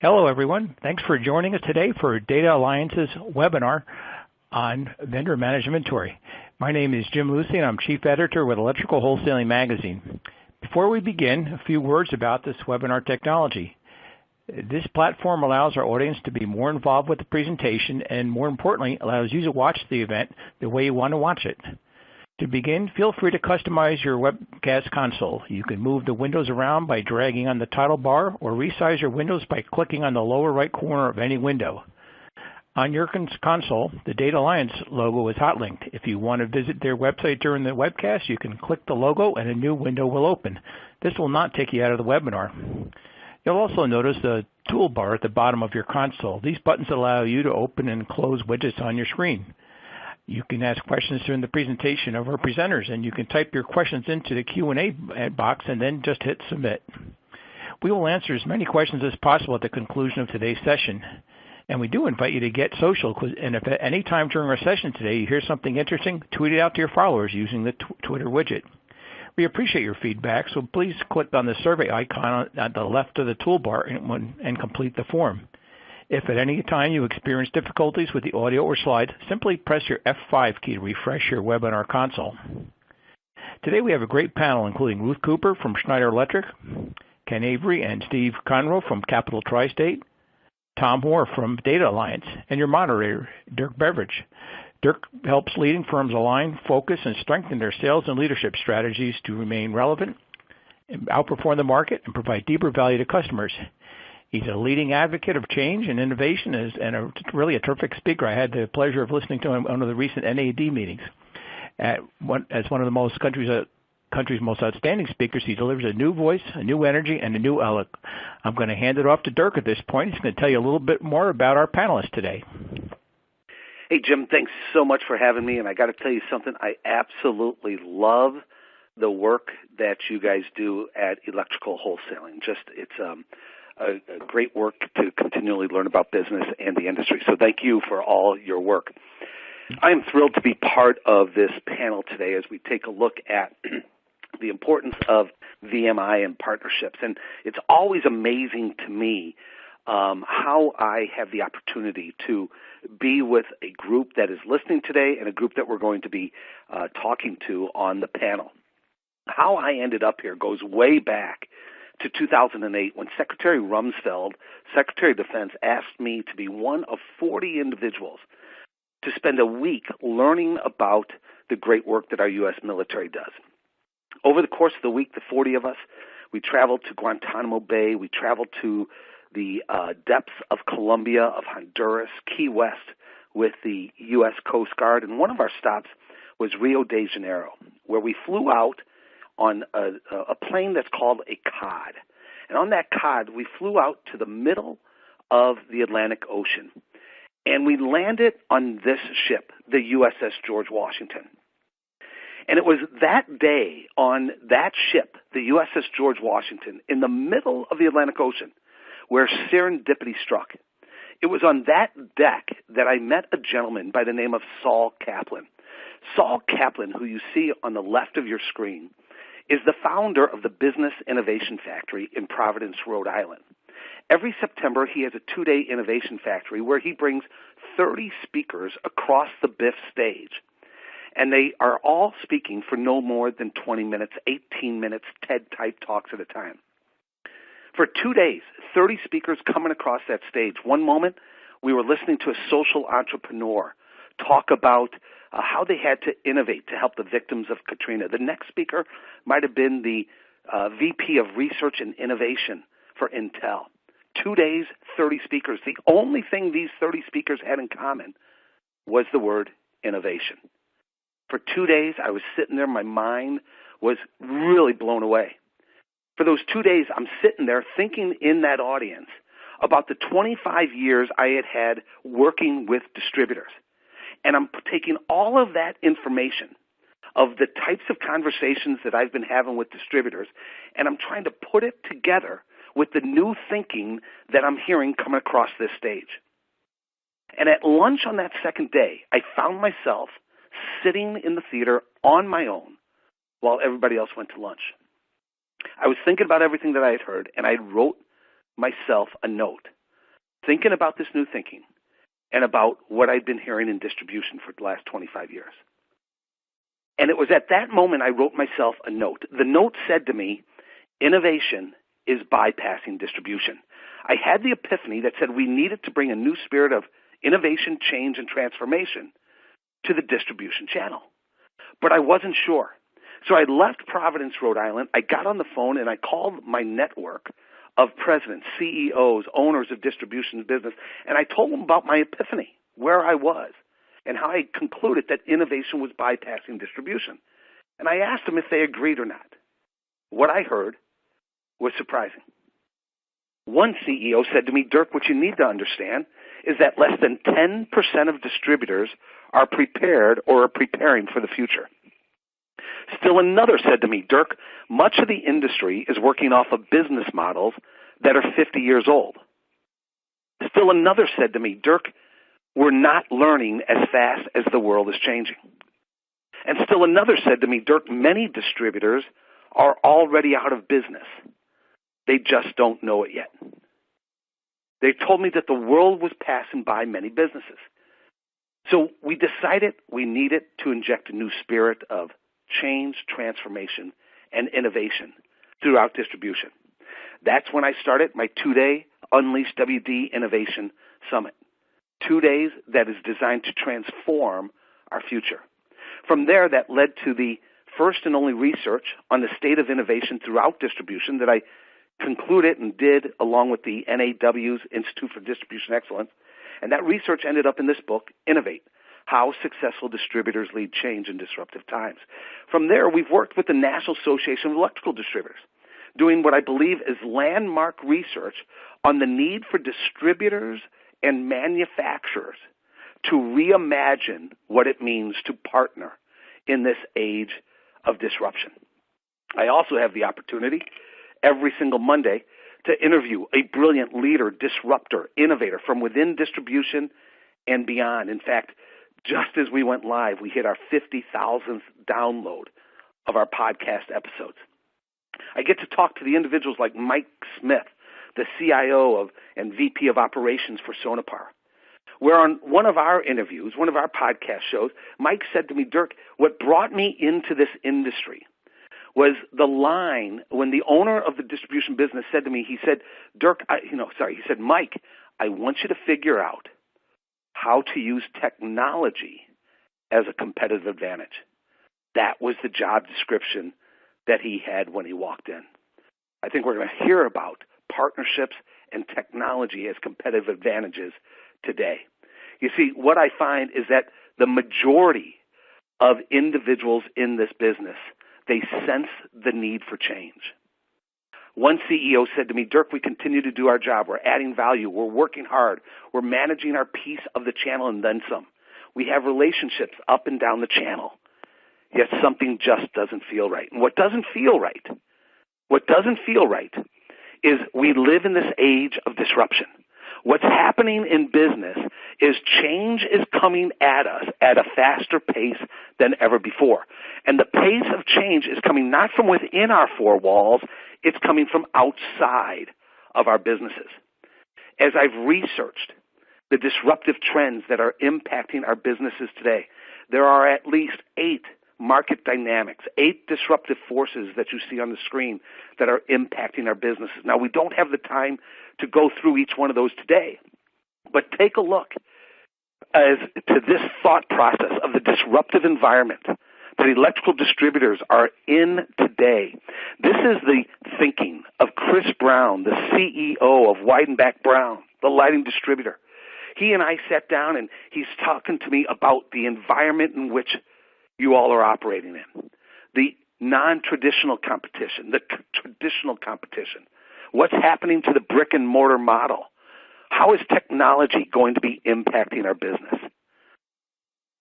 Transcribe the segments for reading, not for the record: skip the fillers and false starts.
Hello, everyone. Thanks for joining us today for Datalliance's webinar on vendor management inventory. My name is Jim Lucy, and I'm Chief Editor with Electrical Wholesaling Magazine. Before we begin, a few words about this webinar technology. This platform allows our audience to be more involved with the presentation and, more importantly, allows you to watch the event the way you want to watch it. To begin, feel free to customize your webcast console. You can move the windows around by dragging on the title bar or resize your windows by clicking on the lower right corner of any window. On your console, the Datalliance logo is hot linked. If you want to visit their website during the webcast, you can click the logo and a new window will open. This will not take you out of the webinar. You'll also notice the toolbar at the bottom of your console. These buttons allow you to open and close widgets on your screen. You can ask questions during the presentation of our presenters, and you can type your questions into the Q&A box and then just hit submit. We will answer as many questions as possible at the conclusion of today's session. And we do invite you to get social, and if at any time during our session today you hear something interesting, tweet it out to your followers using the Twitter widget. We appreciate your feedback, so please click on the survey icon at the left of the toolbar and complete the form. If at any time you experience difficulties with the audio or slides, simply press your F5 key to refresh your webinar console. Today we have a great panel including Ruth Cooper from Schneider Electric, Ken Avery and Steve Conroe from Capital Tri-State, Tom Moore from Datalliance, and your moderator, Dirk Beveridge. Dirk helps leading firms align, focus, and strengthen their sales and leadership strategies to remain relevant, outperform the market, and provide deeper value to customers. He's a leading advocate of change and innovation and really a terrific speaker. I had the pleasure of listening to him at one of the recent NAD meetings. As one of the country's most outstanding speakers, he delivers a new voice, a new energy, and a new outlook. I'm going to hand it off to Dirk at this point. He's going to tell you a little bit more about our panelists today. Hey, Jim, thanks so much for having me. And I got to tell you something, I absolutely love the work that you guys do at Electrical Wholesaling. It's a great work to continually learn about business and the industry. So thank you for all your work. I'm thrilled to be part of this panel today as we take a look at the importance of VMI and partnerships. And it's always amazing to me how I have the opportunity to be with a group that is listening today and a group that we're going to be talking to on the panel. How I ended up here goes way back to 2008 when Secretary Rumsfeld, Secretary of Defense, asked me to be one of 40 individuals to spend a week learning about the great work that our U.S. military does. Over the course of the week, the 40 of us, we traveled to Guantanamo Bay, we traveled to the depths of Colombia, of Honduras, Key West with the U.S. Coast Guard, and one of our stops was Rio de Janeiro, where we flew out on a plane that's called a COD. And on that COD, we flew out to the middle of the Atlantic Ocean. And we landed on this ship, the USS George Washington. And it was that day on that ship, the USS George Washington, in the middle of the Atlantic Ocean, where serendipity struck. It was on that deck that I met a gentleman by the name of Saul Kaplan. Saul Kaplan, who you see on the left of your screen, is the founder of the Business Innovation Factory in Providence, Rhode Island. Every September, he has a 2-day innovation factory where he brings 30 speakers across the BIF stage. And they are all speaking for no more than 20 minutes, 18 minutes, TED-type talks at a time. For 2 days, 30 speakers coming across that stage. One moment, we were listening to a social entrepreneur talk about how they had to innovate to help the victims of Katrina. The next speaker might have been the VP of Research and Innovation for Intel. 2 days, 30 speakers. The only thing these 30 speakers had in common was the word innovation. For 2 days, I was sitting there. My mind was really blown away. For those 2 days, I'm sitting there thinking in that audience about the 25 years I had working with distributors. And I'm taking all of that information of the types of conversations that I've been having with distributors, and I'm trying to put it together with the new thinking that I'm hearing coming across this stage. And at lunch on that second day, I found myself sitting in the theater on my own while everybody else went to lunch. I was thinking about everything that I had heard, and I wrote myself a note thinking about this new thinking and about what I'd been hearing in distribution for the last 25 years. And it was at that moment I wrote myself a note. The note said to me, innovation is bypassing distribution. I had the epiphany that said we needed to bring a new spirit of innovation, change, and transformation to the distribution channel. But I wasn't sure. So I left Providence, Rhode Island. I got on the phone and I called my network of presidents, CEOs, owners of distribution business, and I told them about my epiphany, where I was, and how I concluded that innovation was bypassing distribution. And I asked them if they agreed or not. What I heard was surprising. One CEO said to me, Dirk, what you need to understand is that less than 10% of distributors are prepared or are preparing for the future. Still another said to me, Dirk, much of the industry is working off of business models that are 50 years old. Still another said to me, Dirk, we're not learning as fast as the world is changing. And still another said to me, Dirk, many distributors are already out of business. They just don't know it yet. They told me that the world was passing by many businesses. So we decided we needed to inject a new spirit of change, transformation, and innovation throughout distribution. That's when I started my 2-day Unleash WD Innovation Summit. 2 days that is designed to transform our future. From there, that led to the first and only research on the state of innovation throughout distribution that I concluded and did along with the NAW's Institute for Distribution Excellence. And that research ended up in this book, Innovate, How Successful Distributors Lead Change in Disruptive Times. From there, we've worked with the National Association of Electrical Distributors, doing what I believe is landmark research on the need for distributors and manufacturers to reimagine what it means to partner in this age of disruption. I also have the opportunity every single Monday to interview a brilliant leader, disruptor, innovator from within distribution and beyond. In fact, just as we went live, we hit our 50,000th download of our podcast episodes. I get to talk to the individuals like Mike Smith, the CIO and VP of Operations for Sonepar, where on one of our interviews, one of our podcast shows, Mike said to me, Dirk, what brought me into this industry was the line when the owner of the distribution business said to me, he said, Dirk, he said, Mike, I want you to figure out how to use technology as a competitive advantage. That was the job description that he had when he walked in. I think we're going to hear about partnerships and technology as competitive advantages today. You see, what I find is that the majority of individuals in this business, they sense the need for change. One CEO said to me, Dirk, we continue to do our job. We're adding value. We're working hard. We're managing our piece of the channel and then some. We have relationships up and down the channel. Yet something just doesn't feel right. And what doesn't feel right is we live in this age of disruption. What's happening in business is change is coming at us at a faster pace than ever before. And the pace of change is coming not from within our four walls, it's coming from outside of our businesses. As I've researched the disruptive trends that are impacting our businesses today, there are at least 8 market dynamics, 8 disruptive forces that you see on the screen that are impacting our businesses. Now, we don't have the time to go through each one of those today, but take a look as to this thought process of the disruptive environment that electrical distributors are in today. This is the thinking of Chris Brown, the CEO of Weidenbach Brown, the lighting distributor. He and I sat down and he's talking to me about the environment in which you all are operating in, the non-traditional competition, the traditional competition. What's happening to the brick and mortar model? How is technology going to be impacting our business?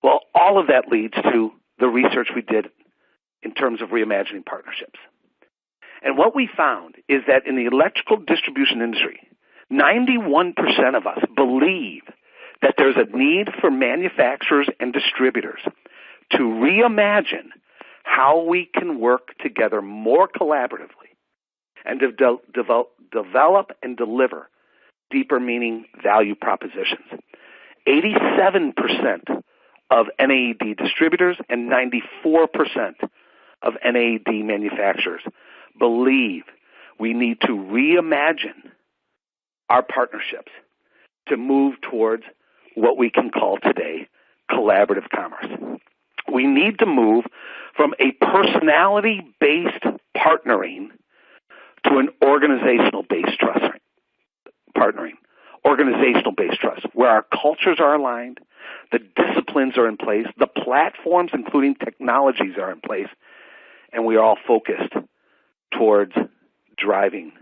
Well, all of that leads to the research we did in terms of reimagining partnerships. And what we found is that in the electrical distribution industry, 91% of us believe that there's a need for manufacturers and distributors to reimagine how we can work together more collaboratively and to develop and deliver deeper meaning value propositions. 87% of NAED distributors and 94% of NAED manufacturers believe we need to reimagine our partnerships to move towards what we can call today collaborative commerce. We need to move from a personality-based partnering to an organizational-based partnering. Organizational-based trust, where our cultures are aligned, the disciplines are in place, the platforms, including technologies, are in place, and we are all focused towards driving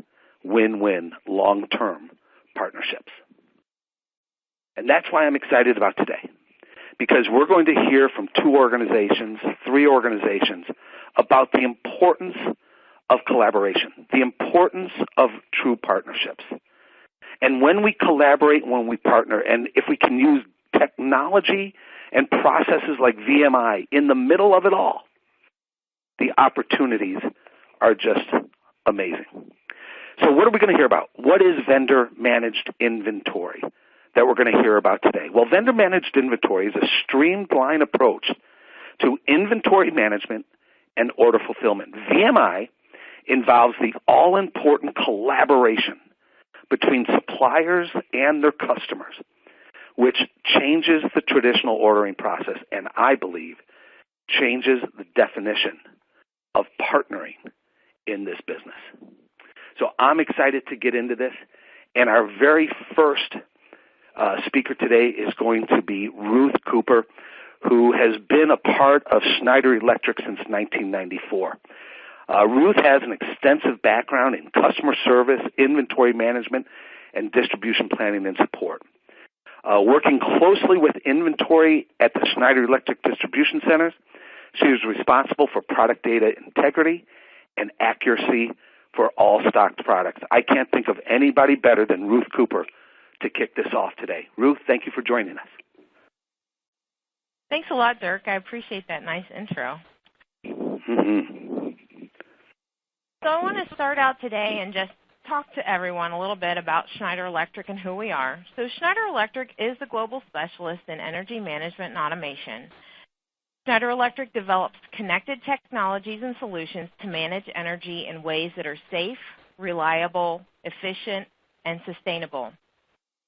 win-win long-term partnerships. And that's why I'm excited about today, because we're going to hear from three organizations, about the importance of collaboration, the importance of true partnerships. And when we collaborate, when we partner, and if we can use technology and processes like VMI in the middle of it all, the opportunities are just amazing. So what are we going to hear about? What is vendor-managed inventory that we're going to hear about today? Well, vendor-managed inventory is a streamlined approach to inventory management and order fulfillment. VMI involves the all-important collaboration between suppliers and their customers, which changes the traditional ordering process and, I believe, changes the definition of partnering in this business. So I'm excited to get into this, and our very first speaker today is going to be Ruth Cooper, who has been a part of Schneider Electric since 1994. Ruth has an extensive background in customer service, inventory management, and distribution planning and support. Working closely with inventory at the Schneider Electric distribution centers, she is responsible for product data integrity and accuracy for all stocked products. I can't think of anybody better than Ruth Cooper to kick this off today. Ruth, thank you for joining us. Thanks a lot, Dirk. I appreciate that nice intro. Mm-hmm. So I want to start out today and just talk to everyone a little bit about Schneider Electric and who we are. So Schneider Electric is the global specialist in energy management and automation. Schneider Electric develops connected technologies and solutions to manage energy in ways that are safe, reliable, efficient, and sustainable.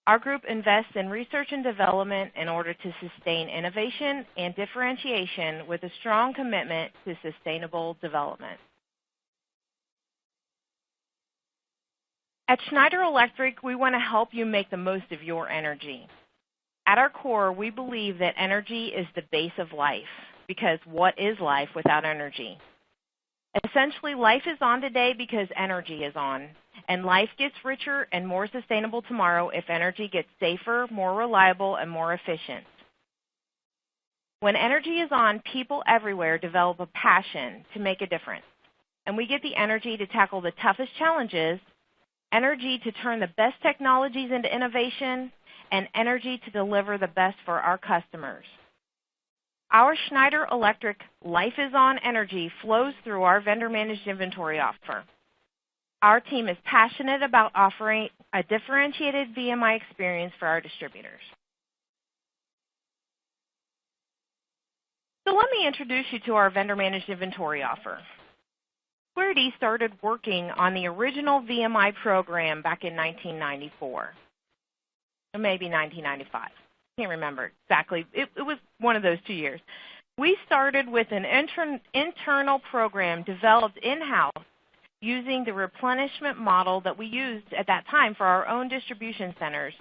Our group invests in research and development in order to sustain innovation and differentiation with a strong commitment to sustainable development. At Schneider Electric, we want to help you make the most of your energy. At our core, we believe that energy is the base of life, because what is life without energy? Essentially, life is on today because energy is on, and life gets richer and more sustainable tomorrow if energy gets safer, more reliable, and more efficient. When energy is on, people everywhere develop a passion to make a difference, and we get the energy to tackle the toughest challenges, energy to turn the best technologies into innovation, and energy to deliver the best for our customers. Our Schneider Electric Life is On energy flows through our vendor-managed inventory offer. Our team is passionate about offering a differentiated VMI experience for our distributors. So let me introduce you to our vendor-managed inventory offer. Square D started working on the original VMI program back in 1994, or maybe 1995. Can't remember exactly. It was one of those 2 years. We started with an internal program developed in-house using the replenishment model that we used at that time for our own distribution centers,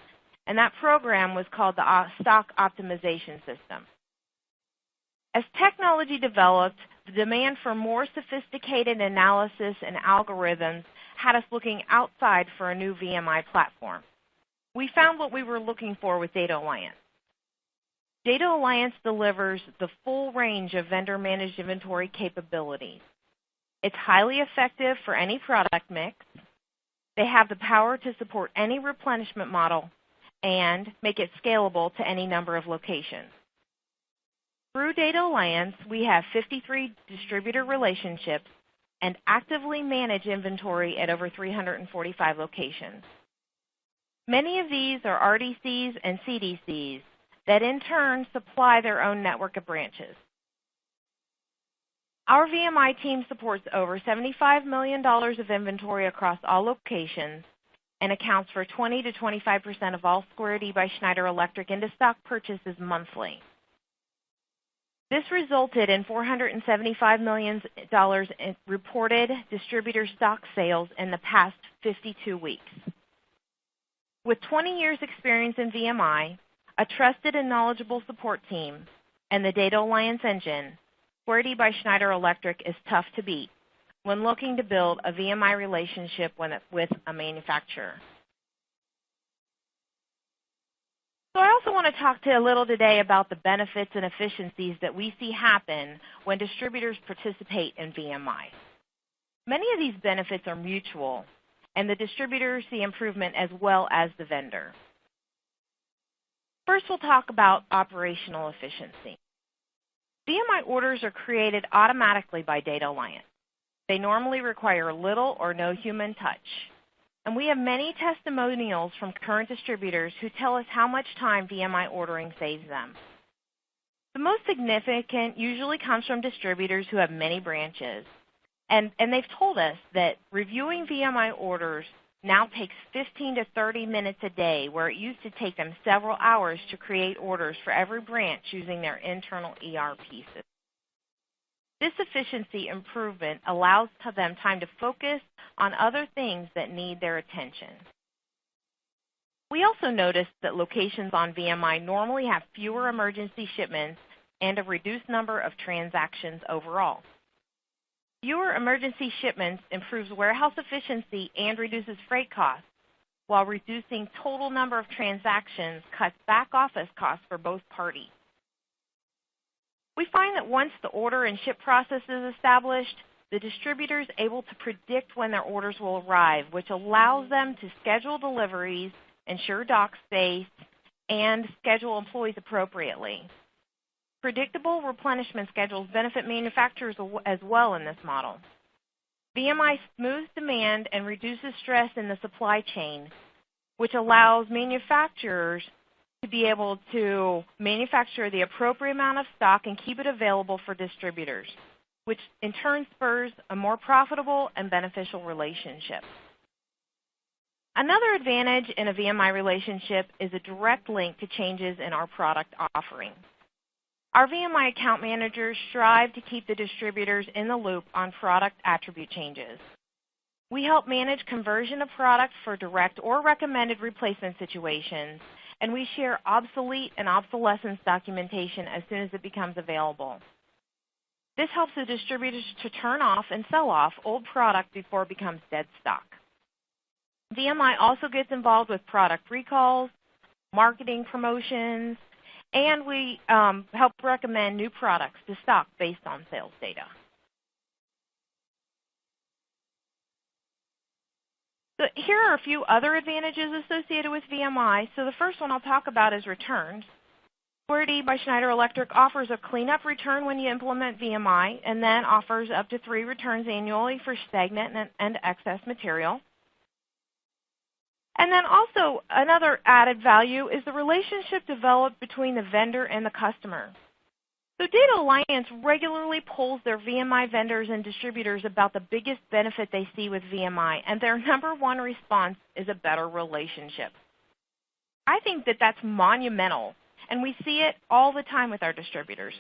and that program was called the Stock Optimization System. As technology developed, the demand for more sophisticated analysis and algorithms had us looking outside for a new VMI platform. We found what we were looking for with Datalliance. Datalliance delivers the full range of vendor-managed inventory capabilities. It's highly effective for any product mix. They have the power to support any replenishment model and make it scalable to any number of locations. Through Datalliance, we have 53 distributor relationships and actively manage inventory at over 345 locations. Many of these are RDCs and CDCs that in turn supply their own network of branches. Our VMI team supports over $75 million of inventory across all locations and accounts for 20 to 25% of all Square D by Schneider Electric into-stock purchases monthly. This resulted in $475 million in reported distributor stock sales in the past 52 weeks. With 20 years experience in VMI, a trusted and knowledgeable support team, and the Datalliance engine, Square D by Schneider Electric is tough to beat when looking to build a VMI relationship with a manufacturer. So I also want to talk to you a little today about the benefits and efficiencies that we see happen when distributors participate in VMI. Many of these benefits are mutual, and the distributors see improvement as well as the vendor. First, we'll talk about operational efficiency. VMI orders are created automatically by Datalliance. They normally require little or no human touch. And we have many testimonials from current distributors who tell us how much time VMI ordering saves them. The most significant usually comes from distributors who have many branches. And they've told us that reviewing VMI orders now takes 15 to 30 minutes a day, where it used to take them several hours to create orders for every branch using their internal ERP system. This efficiency improvement allows them time to focus on other things that need their attention. We also noticed that locations on VMI normally have fewer emergency shipments and a reduced number of transactions overall. Fewer emergency shipments improves warehouse efficiency and reduces freight costs, while reducing total number of transactions cuts back office costs for both parties. We find that once the order and ship process is established, the distributor is able to predict when their orders will arrive, which allows them to schedule deliveries, ensure dock space, and schedule employees appropriately. Predictable replenishment schedules benefit manufacturers as well in this model. VMI smooths demand and reduces stress in the supply chain, which allows manufacturers to be able to manufacture the appropriate amount of stock and keep it available for distributors, which in turn spurs a more profitable and beneficial relationship. Another advantage in a VMI relationship is a direct link to changes in our product offering. Our VMI account managers strive to keep the distributors in the loop on product attribute changes. We help manage conversion of product for direct or recommended replacement situations, and we share obsolete and obsolescence documentation as soon as it becomes available. This helps the distributors to turn off and sell off old product before it becomes dead stock. VMI also gets involved with product recalls, marketing promotions, and we help recommend new products to stock based on sales data. So here are a few other advantages associated with VMI. So the first one I'll talk about is returns. Square D by Schneider Electric offers a cleanup return when you implement VMI, and then offers up to 3 returns annually for stagnant and excess material. And then also another added value is the relationship developed between the vendor and the customer. So Datalliance regularly polls their VMI vendors and distributors about the biggest benefit they see with VMI, and their number one response is a better relationship. I think that that's monumental, and we see it all the time with our distributors.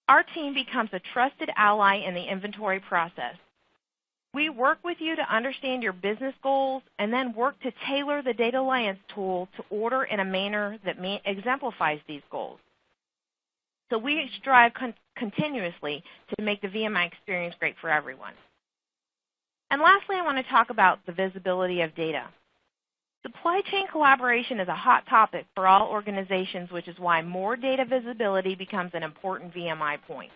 Our team becomes a trusted ally in the inventory process. We work with you to understand your business goals and then work to tailor the Datalliance tool to order in a manner that exemplifies these goals. So we strive continuously to make the VMI experience great for everyone. And lastly, I want to talk about the visibility of data. Supply chain collaboration is a hot topic for all organizations, which is why more data visibility becomes an important VMI point.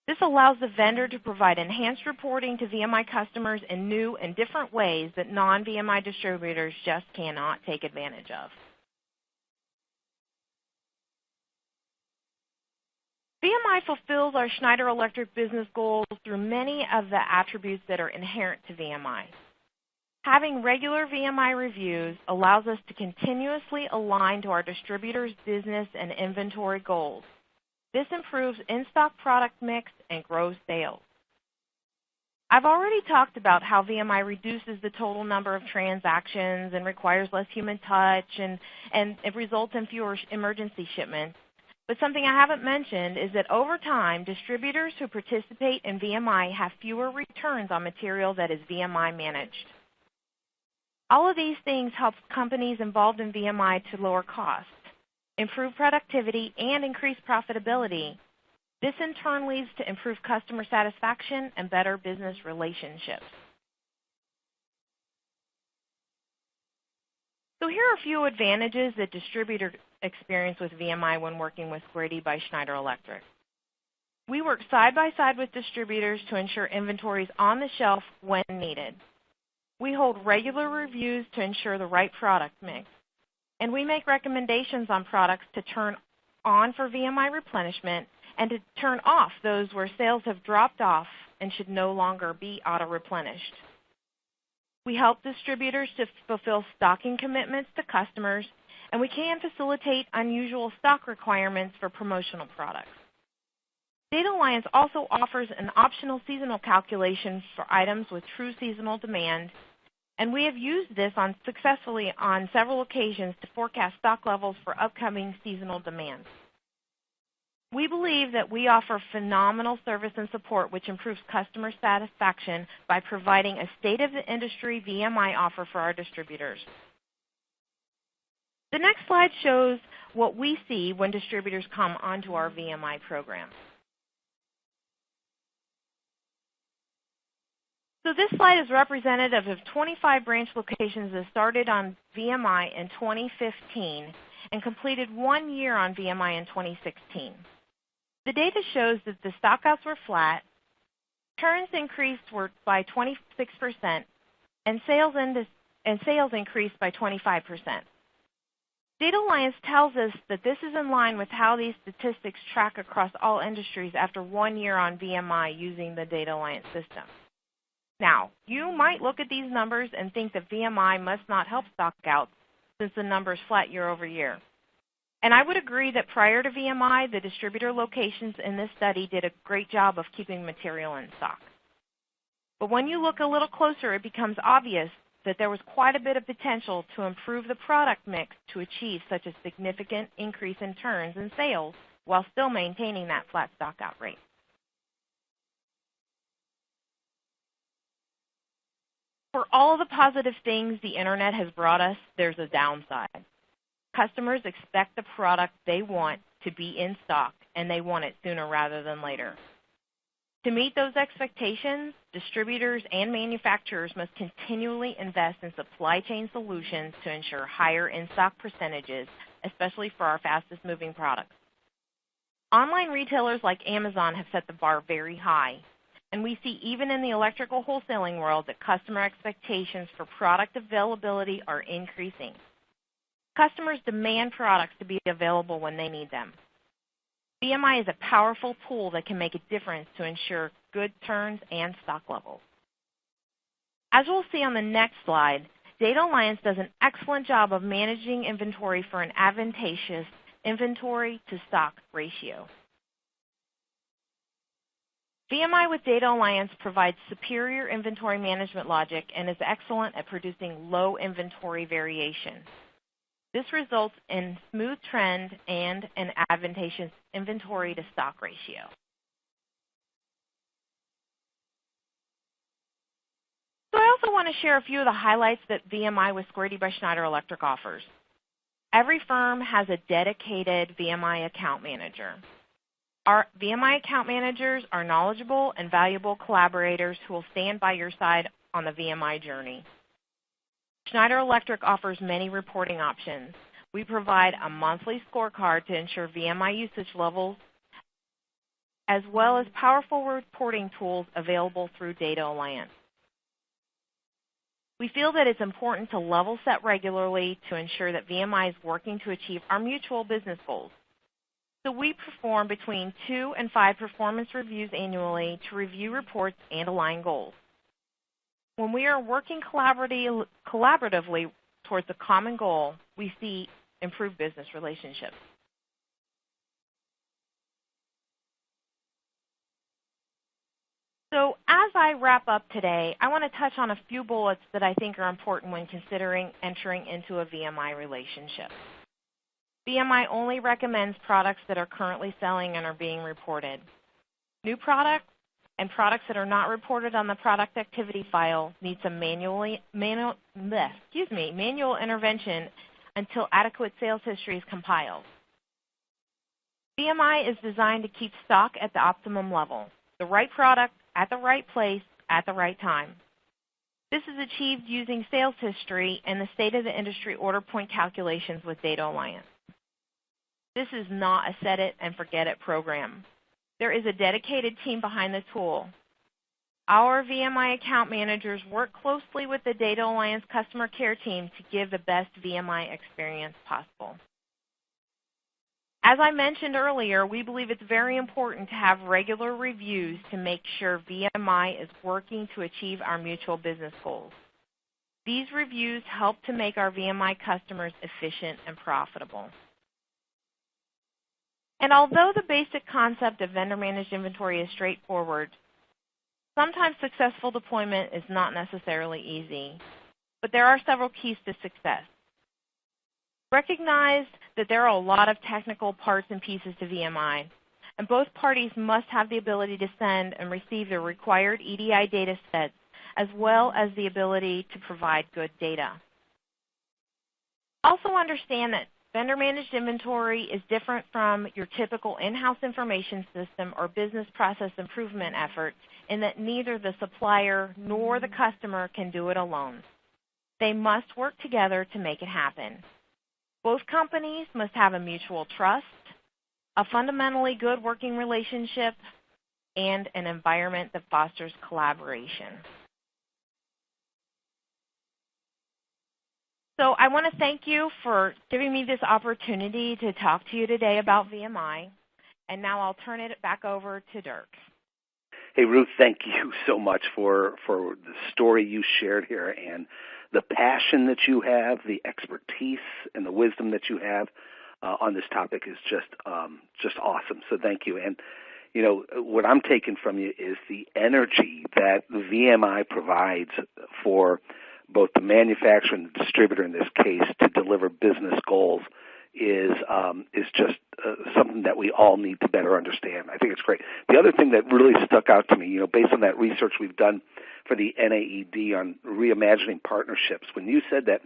This allows the vendor to provide enhanced reporting to VMI customers in new and different ways that non-VMI distributors just cannot take advantage of. VMI fulfills our Schneider Electric business goals through many of the attributes that are inherent to VMI. Having regular VMI reviews allows us to continuously align to our distributors' business and inventory goals. This improves in-stock product mix and grows sales. I've already talked about how VMI reduces the total number of transactions and requires less human touch, and it results in fewer emergency shipments. But something I haven't mentioned is that over time, distributors who participate in VMI have fewer returns on material that is VMI managed. All of these things help companies involved in VMI to lower costs, improve productivity, and increase profitability. This in turn leads to improved customer satisfaction and better business relationships. So here are a few advantages that distributors experience with VMI when working with Grady by Schneider Electric. We work side by side with distributors to ensure inventory is on the shelf when needed. We hold regular reviews to ensure the right product mix. And we make recommendations on products to turn on for VMI replenishment and to turn off those where sales have dropped off and should no longer be auto-replenished. We help distributors to fulfill stocking commitments to customers, and we can facilitate unusual stock requirements for promotional products. Datalliance also offers an optional seasonal calculation for items with true seasonal demand, and we have used this successfully on several occasions to forecast stock levels for upcoming seasonal demand. We believe that we offer phenomenal service and support which improves customer satisfaction by providing a state-of-the-industry VMI offer for our distributors. The next slide shows what we see when distributors come onto our VMI program. So this slide is representative of 25 branch locations that started on VMI in 2015 and completed 1 year on VMI in 2016. The data shows that the stockouts were flat, turns increased by 26%, and sales increased by 25%. Datalliance tells us that this is in line with how these statistics track across all industries after 1 year on VMI using the Datalliance system. Now, you might look at these numbers and think that VMI must not help stockouts since the number is flat year over year. And I would agree that prior to VMI, the distributor locations in this study did a great job of keeping material in stock. But when you look a little closer, it becomes obvious that there was quite a bit of potential to improve the product mix to achieve such a significant increase in turns and sales while still maintaining that flat stockout rate. For all the positive things the internet has brought us, there's a downside. Customers expect the product they want to be in stock, and they want it sooner rather than later. To meet those expectations, distributors and manufacturers must continually invest in supply chain solutions to ensure higher in-stock percentages, especially for our fastest-moving products. Online retailers like Amazon have set the bar very high, and we see even in the electrical wholesaling world that customer expectations for product availability are increasing. Customers demand products to be available when they need them. VMI is a powerful tool that can make a difference to ensure good turns and stock levels. As we'll see on the next slide, Datalliance does an excellent job of managing inventory for an advantageous inventory to stock ratio. VMI with Datalliance provides superior inventory management logic and is excellent at producing low inventory variation. This results in smooth trend and an advantageous inventory to stock ratio. So I also want to share a few of the highlights that VMI with Grady by Schneider Electric offers. Every firm has a dedicated VMI account manager. Our VMI account managers are knowledgeable and valuable collaborators who will stand by your side on the VMI journey. Schneider Electric offers many reporting options. We provide a monthly scorecard to ensure VMI usage levels, as well as powerful reporting tools available through Datalliance. We feel that it's important to level set regularly to ensure that VMI is working to achieve our mutual business goals. So we perform between 2 and 5 performance reviews annually to review reports and align goals. when we are working collaboratively towards a common goal, we see improved business relationships. So as I wrap up today, I want to touch on a few bullets that I think are important when considering entering into a VMI relationship. VMI only recommends products that are currently selling and are being reported. New products and products that are not reported on the product activity file need some manual intervention until adequate sales history is compiled. VMI is designed to keep stock at the optimum level, the right product at the right place at the right time. This is achieved using sales history and the state of the industry order point calculations with Datalliance. This is not a set it and forget it program. There is a dedicated team behind the tool. Our VMI account managers work closely with the Datalliance customer care team to give the best VMI experience possible. As I mentioned earlier, we believe it's very important to have regular reviews to make sure VMI is working to achieve our mutual business goals. These reviews help to make our VMI customers efficient and profitable. And although the basic concept of vendor-managed inventory is straightforward, sometimes successful deployment is not necessarily easy, but there are several keys to success. Recognize that there are a lot of technical parts and pieces to VMI, and both parties must have the ability to send and receive the required EDI data sets, as well as the ability to provide good data. Also understand that vendor-managed inventory is different from your typical in-house information system or business process improvement efforts in that neither the supplier nor the customer can do it alone. They must work together to make it happen. Both companies must have a mutual trust, a fundamentally good working relationship, and an environment that fosters collaboration. So I want to thank you for giving me this opportunity to talk to you today about VMI. And now I'll turn it back over to Dirk. Hey, Ruth, thank you so much for the story you shared here and the passion that you have, the expertise and the wisdom that you have on this topic is just awesome. So thank you. And, you know, what I'm taking from you is the energy that VMI provides for both the manufacturer and the distributor in this case to deliver business goals is just something that we all need to better understand. I think it's great. The other thing that really stuck out to me, you know, based on that research we've done for the NAED on reimagining partnerships, when you said that,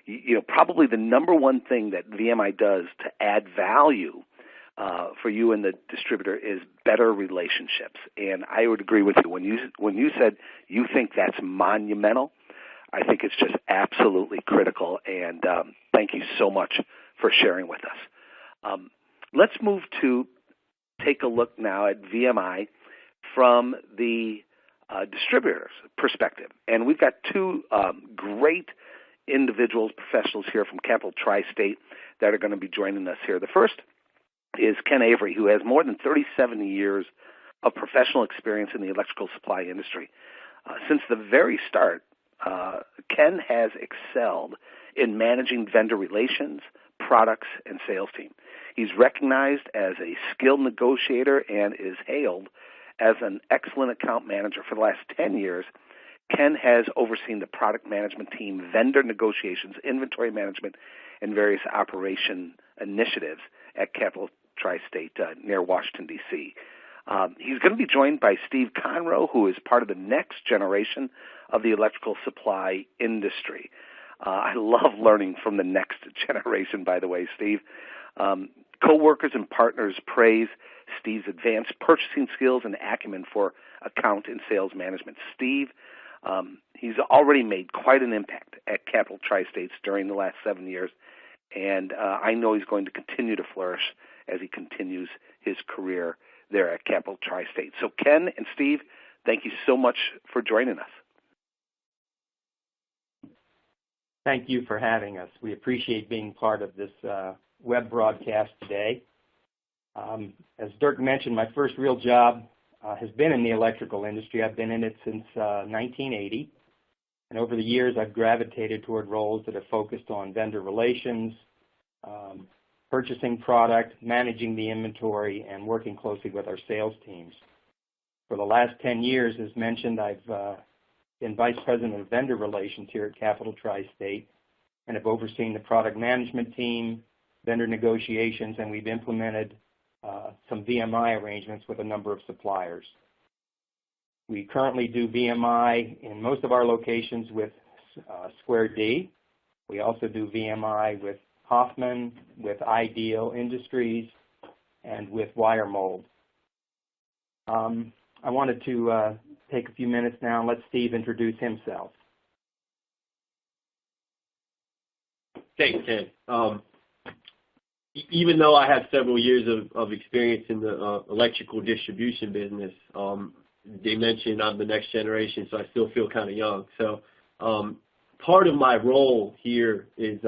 you know, probably the number one thing that VMI does to add value for you and the distributor is better relationships. And I would agree with you. When you said you think that's monumental, I think it's just absolutely critical. And thank you so much for sharing with us. Let's move to take a look now at VMI from the distributor's perspective. And we've got two great individuals, professionals here from Capital Tri-State that are going to be joining us here. The first is Ken Avery, who has more than 37 years of professional experience in the electrical supply industry. Since the very start, Ken has excelled in managing vendor relations, products, and sales team. He's recognized as a skilled negotiator and is hailed as an excellent account manager. For the last 10 years, Ken has overseen the product management team, vendor negotiations, inventory management, and various operation initiatives at Capital Tri-State near Washington, D.C. He's going to be joined by Steve Conroe, who is part of the next generation of the electrical supply industry. I love learning from the next generation, by the way, Steve. Co-workers and partners praise Steve's advanced purchasing skills and acumen for account and sales management. Steve, he's already made quite an impact at Capital Tri-States during the last 7 years, and I know he's going to continue to flourish as he continues his career there at Capital Tri-State. So Ken and Steve, thank you so much for joining us. Thank you for having us. We appreciate being part of this web broadcast today. As Dirk mentioned, my first real job has been in the electrical industry. I've been in it since 1980. And over the years, I've gravitated toward roles that have focused on vendor relations, purchasing product, managing the inventory, and working closely with our sales teams. For the last 10 years, as mentioned, I've been Vice President of Vendor Relations here at Capital Tri-State and have overseen the product management team, vendor negotiations, and we've implemented some VMI arrangements with a number of suppliers. We currently do VMI in most of our locations with Square D. We also do VMI with Hoffman, with Ideal Industries, and with Wire Mold. I wanted to take a few minutes now and let Steve introduce himself. Thanks, Ken. Even though I have several years of experience in the electrical distribution business, they mentioned I'm the next generation, so I still feel kind of young. So part of my role here is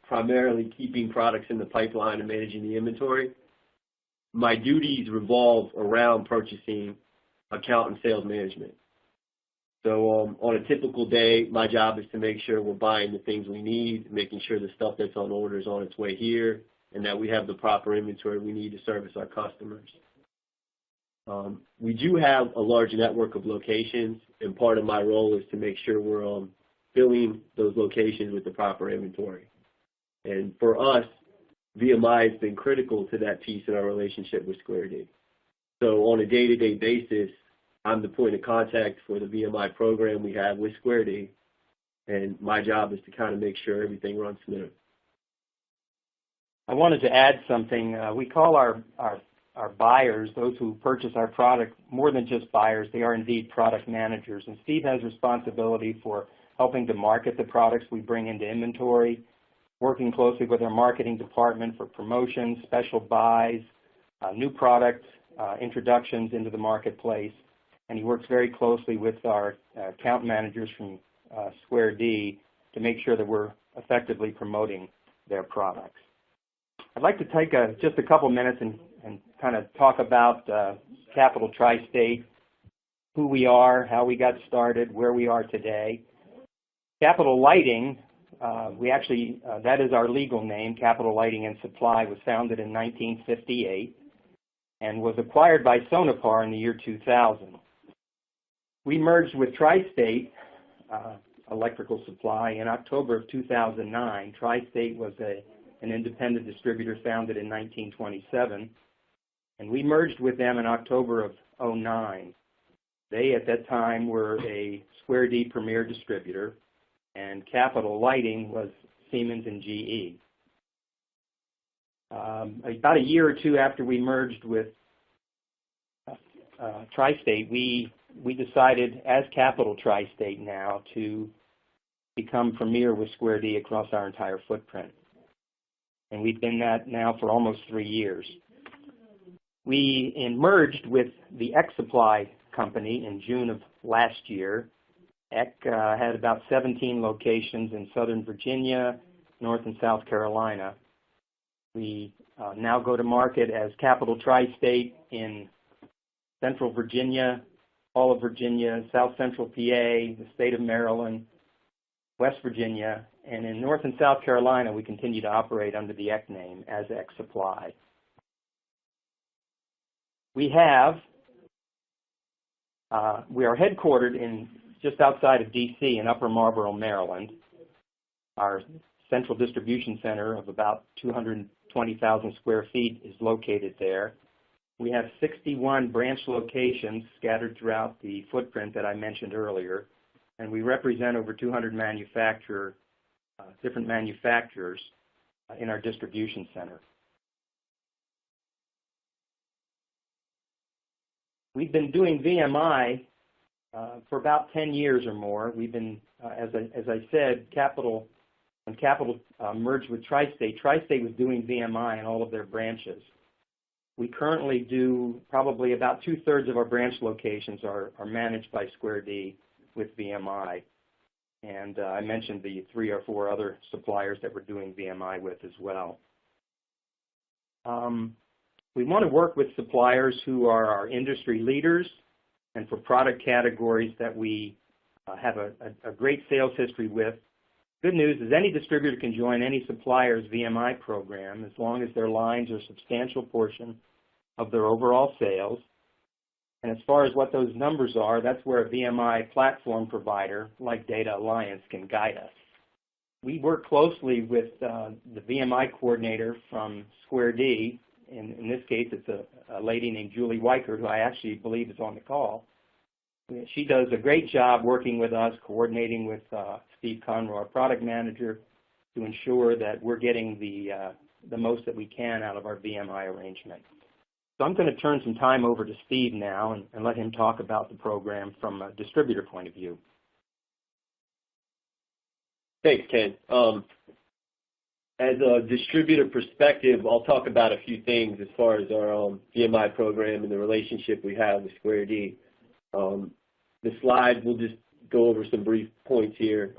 primarily keeping products in the pipeline and managing the inventory. My duties revolve around purchasing, account, and sales management. So on a typical day, my job is to make sure we're buying the things we need, making sure the stuff that's on order is on its way here, and that we have the proper inventory we need to service our customers. We do have a large network of locations, and part of my role is to make sure we're filling those locations with the proper inventory. And for us, VMI has been critical to that piece in our relationship with Square D. So on a day-to-day basis, I'm the point of contact for the VMI program we have with Square D, and my job is to kind of make sure everything runs smooth. I wanted to add something. We call our buyers, those who purchase our product, more than just buyers. They are indeed product managers. And Steve has responsibility for helping to market the products we bring into inventory, working closely with our marketing department for promotions, special buys, new product introductions into the marketplace. And he works very closely with our account managers from Square D to make sure that we're effectively promoting their products. I'd like to take just a couple minutes and kind of talk about Capital Tri-State, who we are, how we got started, where we are today. Capital Lighting, that is our legal name. Capital Lighting and Supply was founded in 1958 and was acquired by Sonepar in the year 2000. We merged with Tri-State Electrical Supply in October of 2009. Tri-State was an independent distributor founded in 1927, and we merged with them in October of 2009. They, at that time, were a Square D premier distributor, and Capital Lighting was Siemens and GE. About a year or two after we merged with Tri-State, we decided, as Capital Tri-State now, to become premier with Square D across our entire footprint. And we've been that now for almost 3 years. We merged with the Eck Supply Company in June of last year. Eck had about 17 locations in Southern Virginia, North and South Carolina. We now go to market as Capital Tri-State in Central Virginia, all of Virginia, South Central PA, the state of Maryland, West Virginia, and in North and South Carolina, we continue to operate under the Eck name as Eck Supply. We are headquartered in just outside of D.C. in Upper Marlboro, Maryland. Our central distribution center of about 220,000 square feet is located there. We have 61 branch locations scattered throughout the footprint that I mentioned earlier, and we represent over 200 different manufacturers in our distribution center. We've been doing VMI for about 10 years or more. We've been, as I said, when Capital merged with Tri-State, Tri-State was doing VMI in all of their branches. We currently do probably about 2/3 of our branch locations are managed by Square D with VMI. And I mentioned the 3 or 4 other suppliers that we're doing VMI with as well. We want to work with suppliers who are our industry leaders and for product categories that we have a great sales history with. Good news is any distributor can join any supplier's VMI program as long as their lines are a substantial portion of their overall sales. And as far as what those numbers are, that's where a VMI platform provider like Datalliance can guide us. We work closely with the VMI coordinator from Square D. In this case, it's a lady named Julie Weichert, who I actually believe is on the call. She does a great job working with us, coordinating with Steve Conroy, our product manager, to ensure that we're getting the most that we can out of our VMI arrangement. So I'm going to turn some time over to Steve now and let him talk about the program from a distributor point of view. Thanks, Ken. As a distributor perspective, I'll talk about a few things as far as our VMI program and the relationship we have with Square D. The slide, we'll just go over some brief points here.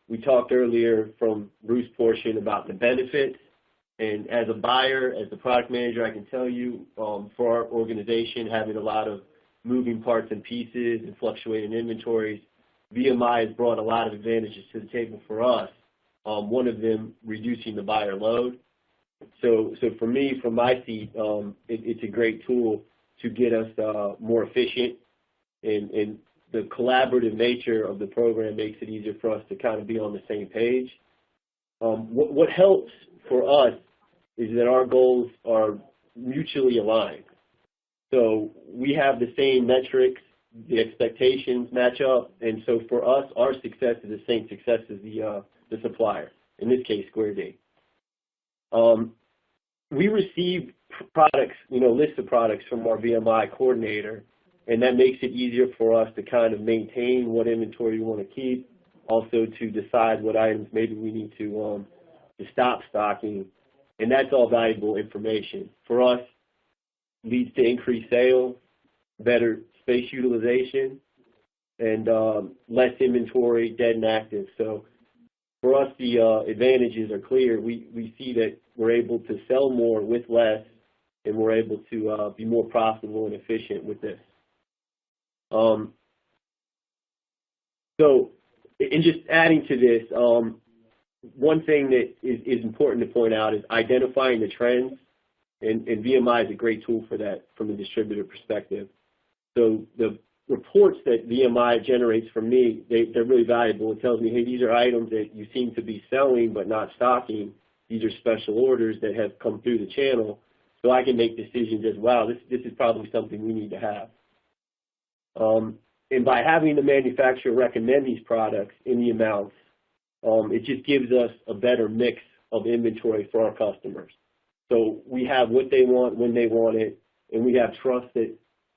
We talked earlier from Bruce's portion about the benefits, and as a buyer, as the product manager, I can tell you for our organization having a lot of moving parts and pieces and fluctuating inventories, VMI has brought a lot of advantages to the table for us. One of them, reducing the buyer load. So for me, from my seat, it's a great tool to get us more efficient, and the collaborative nature of the program makes it easier for us to kind of be on the same page. What helps for us is that our goals are mutually aligned. So we have the same metrics, the expectations match up, and so for us, our success is the same success as the supplier, in this case, Square D. We receive products, lists of products from our VMI coordinator, and that makes it easier for us to kind of maintain what inventory we want to keep, also to decide what items maybe we need to stop stocking, and that's all valuable information. For us, leads to increased sales, better space utilization, and less inventory dead and active. So for us, the advantages are clear. We see that we're able to sell more with less, and we're able to be more profitable and efficient with this. So, in just adding to this, one thing that is important to point out is identifying the trends, and VMI is a great tool for that from a distributor perspective. So the reports that VMI generates from me, they're really valuable. It tells me, hey, these are items that you seem to be selling but not stocking. These are special orders that have come through the channel. So I can make decisions as, wow, this is probably something we need to have. And by having the manufacturer recommend these products in the amounts, it just gives us a better mix of inventory for our customers. So we have what they want when they want it, and we have trust that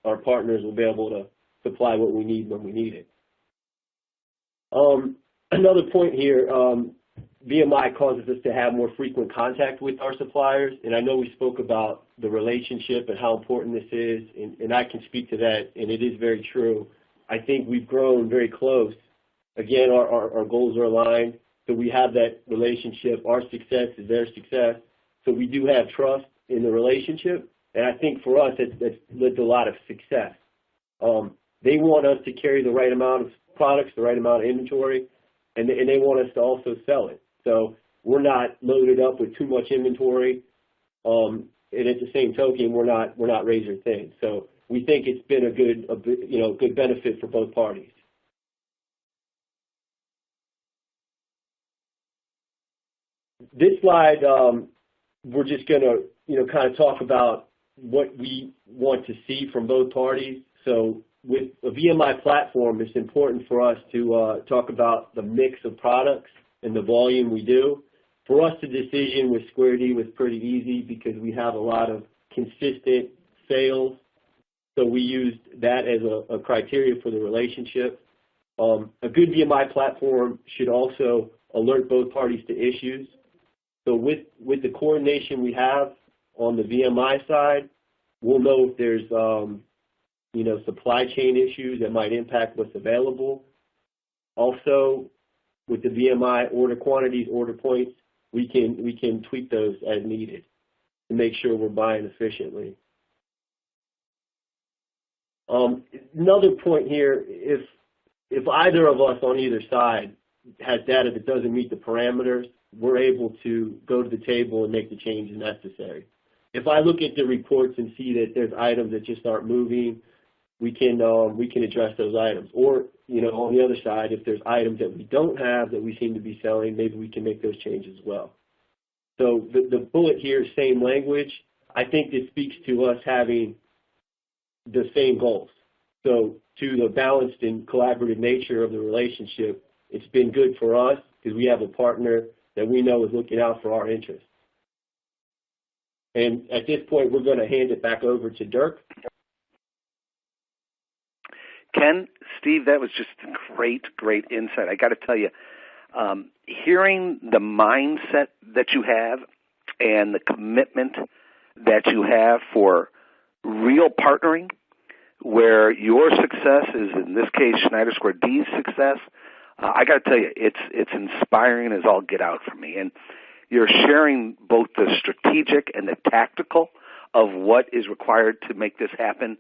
our partners will be able to supply what we need when we need it. Another point here, VMI causes us to have more frequent contact with our suppliers, and I know we spoke about the relationship and how important this is, and I can speak to that, and it is very true. I think we've grown very close. Again, our goals are aligned, so we have that relationship. Our success is their success, so we do have trust in the relationship, and I think for us that's led to a lot of success. They want us to carry the right amount of products, the right amount of inventory, and they want us to also sell it. So we're not loaded up with too much inventory, and at the same token, we're not razor thin. So we think it's been a good benefit for both parties. This slide, we're just going to kind of talk about what we want to see from both parties. So with a VMI platform, it's important for us to talk about the mix of products and the volume we do. For us, the decision with Square D was pretty easy because we have a lot of consistent sales. So we used that as a criteria for the relationship. A good VMI platform should also alert both parties to issues. So with the coordination we have on the VMI side, we'll know if there's supply chain issues that might impact what's available. Also, with the VMI order quantities, order points, we can tweak those as needed to make sure we're buying efficiently. Another point here, if if either of us on either side has data that doesn't meet the parameters, we're able to go to the table and make the changes necessary. If I look at the reports and see that there's items that just aren't moving, we can address those items. Or, on the other side, if there's items that we don't have that we seem to be selling, maybe we can make those changes as well. So the bullet here is same language. I think this speaks to us having the same goals. So to the balanced and collaborative nature of the relationship, it's been good for us because we have a partner that we know is looking out for our interests. And at this point, we're going to hand it back over to Dirk. Ken, Steve, that was just great insight. I got to tell you, hearing the mindset that you have and the commitment that you have for real partnering, where your success is, in this case, Schneider Square D's success, I got to tell you, it's inspiring as all get out for me. And you're sharing both the strategic and the tactical of what is required to make this happen.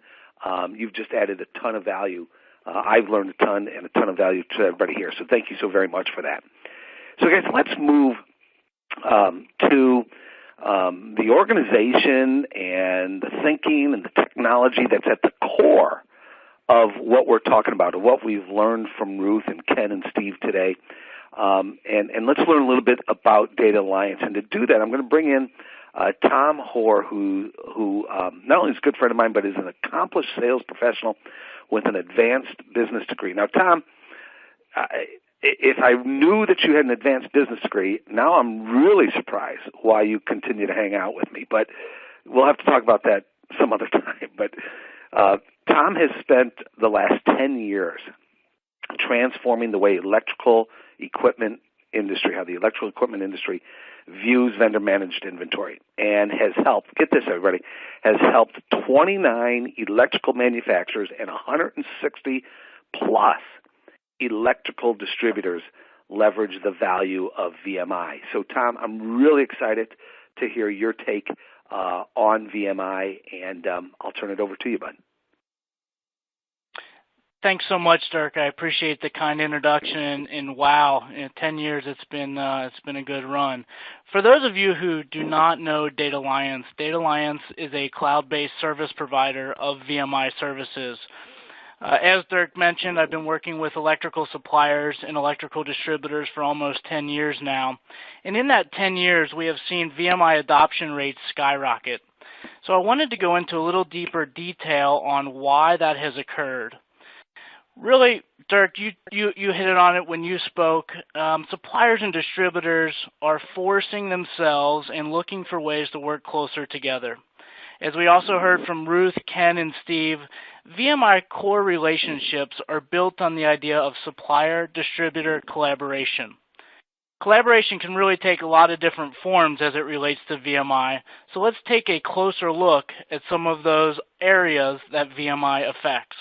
You've just added a ton of value. I've learned a ton and a ton of value to everybody here. So thank you so very much for that. So guys, let's move to the organization and the thinking and the technology that's at the core of what we're talking about, and what we've learned from Ruth and Ken and Steve today. And let's learn a little bit about Datalliance. And to do that, I'm going to bring in Tom Hoare, who not only is a good friend of mine, but is an accomplished sales professional with an advanced business degree. Now, Tom, if I knew that you had an advanced business degree, now I'm really surprised why you continue to hang out with me. But we'll have to talk about that some other time. But Tom has spent the last 10 years transforming the way electrical equipment industry, how the electrical equipment industry views vendor-managed inventory, and has helped, get this everybody, has helped 29 electrical manufacturers and 160 plus electrical distributors leverage the value of VMI. So Tom, I'm really excited to hear your take on VMI, and I'll turn it over to you, bud. Thanks so much, Dirk. I appreciate the kind introduction. And wow, in 10 years, it's been a good run. For those of you who do not know Datalliance, Datalliance is a cloud-based service provider of VMI services. As Dirk mentioned, I've been working with electrical suppliers and electrical distributors for almost 10 years now. And in that 10 years, we have seen VMI adoption rates skyrocket. So I wanted to go into a little deeper detail on why that has occurred. Really, Dirk, you hit it on it when you spoke. Suppliers and distributors are forcing themselves and looking for ways to work closer together. As we also heard from Ruth, Ken, and Steve, VMI core relationships are built on the idea of supplier-distributor collaboration. Collaboration can really take a lot of different forms as it relates to VMI, so let's take a closer look at some of those areas that VMI affects.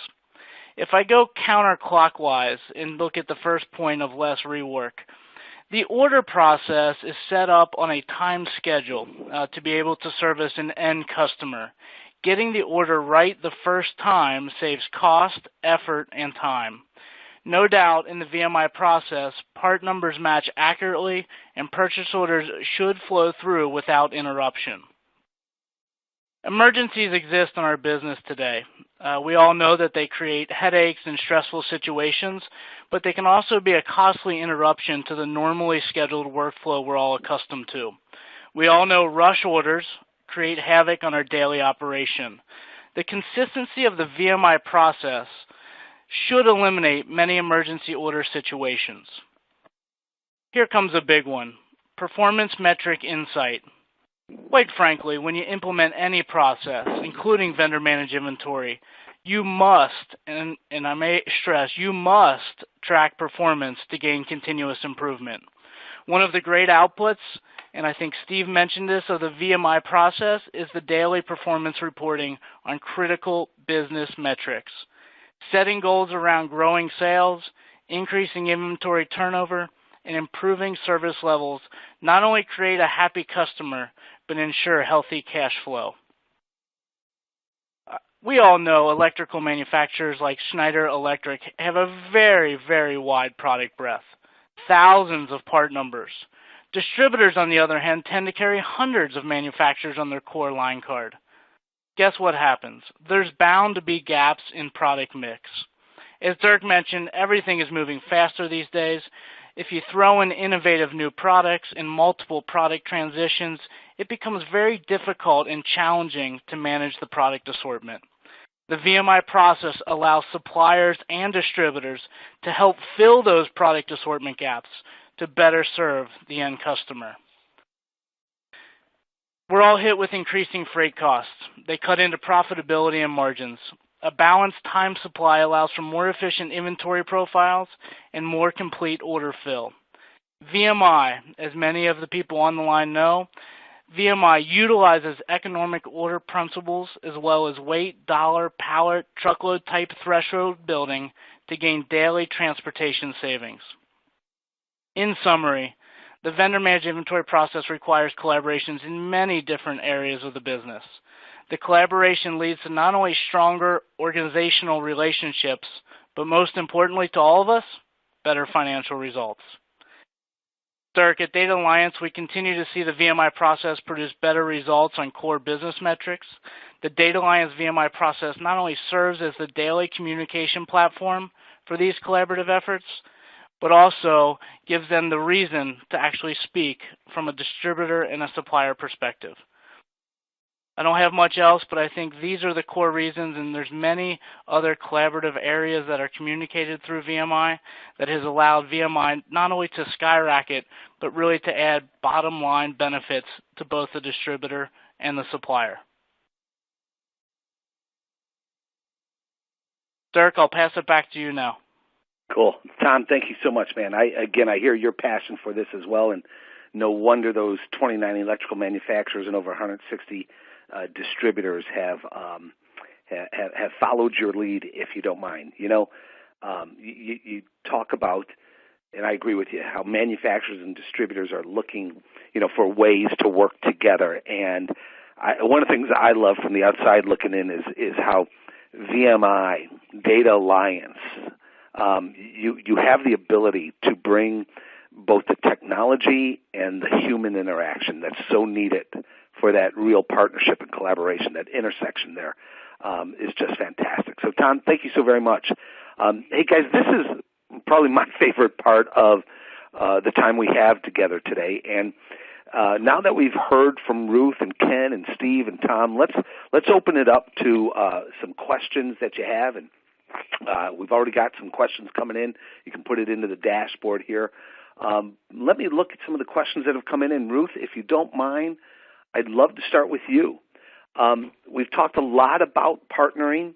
If I go counterclockwise and look at the first point of less rework, the order process is set up on a time schedule to be able to service an end customer. Getting the order right the first time saves cost, effort, and time. No doubt in the VMI process, part numbers match accurately and purchase orders should flow through without interruption. Emergencies exist in our business today. We all know that they create headaches and stressful situations, but they can also be a costly interruption to the normally scheduled workflow we're all accustomed to. We all know rush orders create havoc on our daily operation. The consistency of the VMI process should eliminate many emergency order situations. Here comes a big one, performance metric insight. Quite frankly, when you implement any process, including vendor-managed inventory, you must, and I may stress, you must track performance to gain continuous improvement. One of the great outputs, and I think Steve mentioned this, of the VMI process is the daily performance reporting on critical business metrics. Setting goals around growing sales, increasing inventory turnover, and improving service levels not only create a happy customer, but ensure healthy cash flow. We all know electrical manufacturers like Schneider Electric have a very, very wide product breadth, thousands of part numbers. Distributors, on the other hand, tend to carry hundreds of manufacturers on their core line card. Guess what happens? There's bound to be gaps in product mix. As Dirk mentioned, everything is moving faster these days. If you throw in innovative new products and multiple product transitions, it becomes very difficult and challenging to manage the product assortment. The VMI process allows suppliers and distributors to help fill those product assortment gaps to better serve the end customer. We're all hit with increasing freight costs. They cut into profitability and margins. A balanced time supply allows for more efficient inventory profiles and more complete order fill. VMI, as many of the people on the line know, VMI utilizes economic order principles as well as weight, dollar, pallet, truckload type threshold building to gain daily transportation savings. In summary, the vendor managed inventory process requires collaborations in many different areas of the business. The collaboration leads to not only stronger organizational relationships, but most importantly to all of us, better financial results. Dirk, at Datalliance, we continue to see the VMI process produce better results on core business metrics. The Datalliance VMI process not only serves as the daily communication platform for these collaborative efforts, but also gives them the reason to actually speak from a distributor and a supplier perspective. I don't have much else, but I think these are the core reasons, and there's many other collaborative areas that are communicated through VMI that has allowed VMI not only to skyrocket, but really to add bottom line benefits to both the distributor and the supplier. Dirk, I'll pass it back to you now. Cool. Tom, thank you so much, man. I hear your passion for this as well, and no wonder those 29 electrical manufacturers and over 160 distributors have followed your lead, if you don't mind. You know, you talk about, and I agree with you, how manufacturers and distributors are looking, for ways to work together. And one of the things I love from the outside looking in is how VMI, Datalliance, you have the ability to bring both the technology and the human interaction that's so needed for that real partnership and collaboration. That intersection there is just fantastic. So, Tom, thank you so very much. Hey, guys, this is probably my favorite part of the time we have together today. And now that we've heard from Ruth and Ken and Steve and Tom, let's open it up to some questions that you have. And we've already got some questions coming in. You can put it into the dashboard here. Let me look at some of the questions that have come in. And Ruth, if you don't mind, I'd love to start with you. We've talked a lot about partnering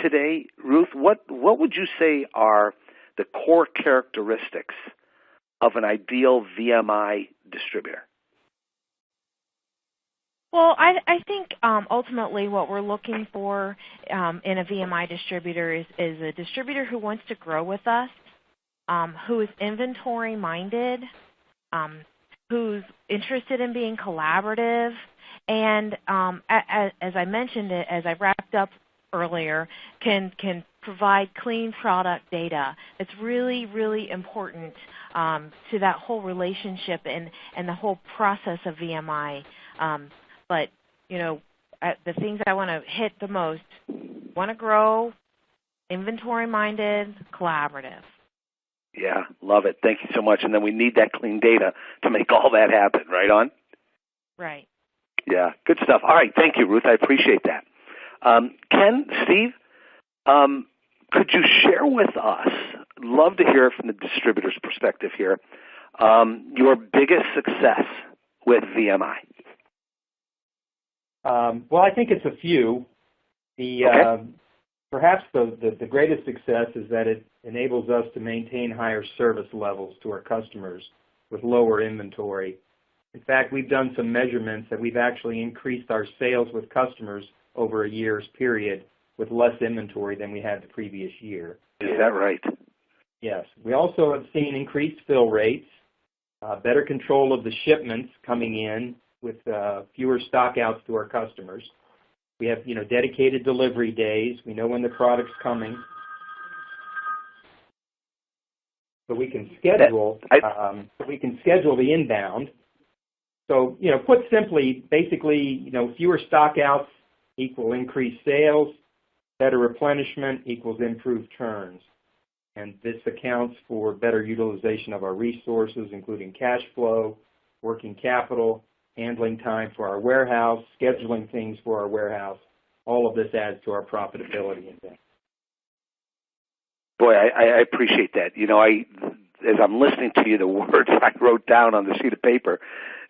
today. Ruth, what would you say are the core characteristics of an ideal VMI distributor? Well, I think ultimately what we're looking for in a VMI distributor is a distributor who wants to grow with us, who is inventory minded, who's interested in being collaborative, and as I mentioned, as I wrapped up earlier, can provide clean product data. It's really, really important to that whole relationship and the whole process of VMI. But, the things I want to hit the most, want to grow, inventory-minded, collaborative. Yeah, love it. Thank you so much. And then we need that clean data to make all that happen, right on? Right. Yeah, good stuff. All right, thank you, Ruth. I appreciate that. Ken, Steve, could you share with us, love to hear from the distributor's perspective here, your biggest success with VMI? Well, I think it's a few. Perhaps the greatest success is that it enables us to maintain higher service levels to our customers with lower inventory. In fact, we've done some measurements that we've actually increased our sales with customers over a year's period with less inventory than we had the previous year. Is that right? Yes. We also have seen increased fill rates, better control of the shipments coming in with fewer stockouts to our customers. We have, dedicated delivery days. We know when the product's coming. So we can schedule. The inbound. So, put simply, basically, fewer stockouts equal increased sales. Better replenishment equals improved turns. And this accounts for better utilization of our resources, including cash flow, working capital, handling time for our warehouse, scheduling things for our warehouse. All of this adds to our profitability and things. Boy, I appreciate that. As I'm listening to you, the words I wrote down on the sheet of paper